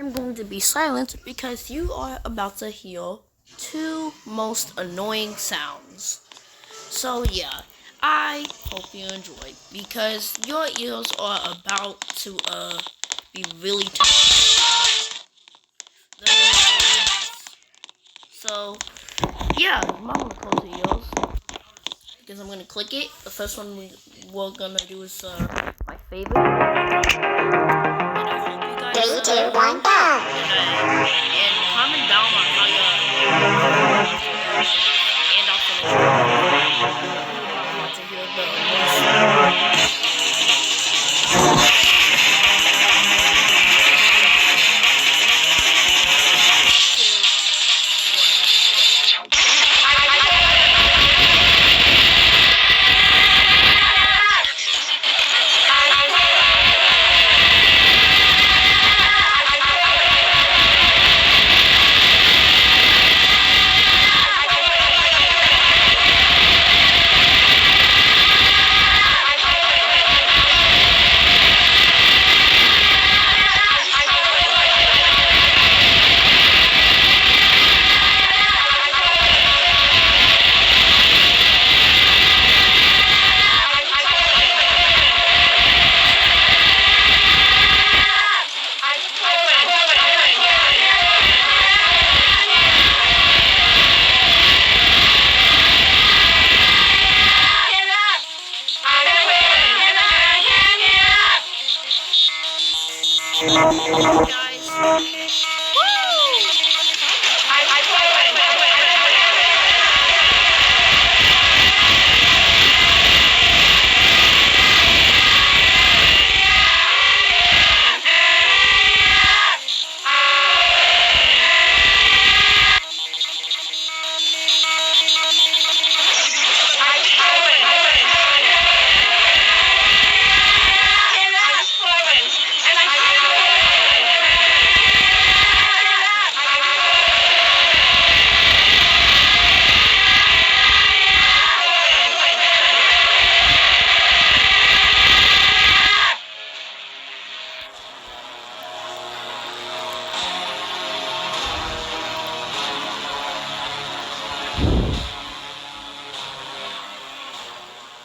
I'm going to be silent because you are about to hear two most annoying sounds. So yeah, I hope you enjoy because your ears are about to be really tired. So yeah, you might want to close your ears because I'm gonna click it. The first one we're gonna do is my favorite. Three, two, one, go! And comment down on how you and I'll finish it. Want to hear the most. Guys.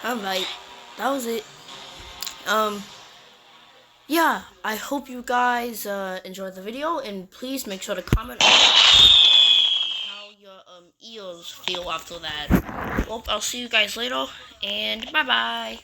Alright, that was it. Yeah, I hope you guys enjoyed the video, and please make sure to comment on how your ears feel after that. Well, I'll see you guys later, and bye-bye.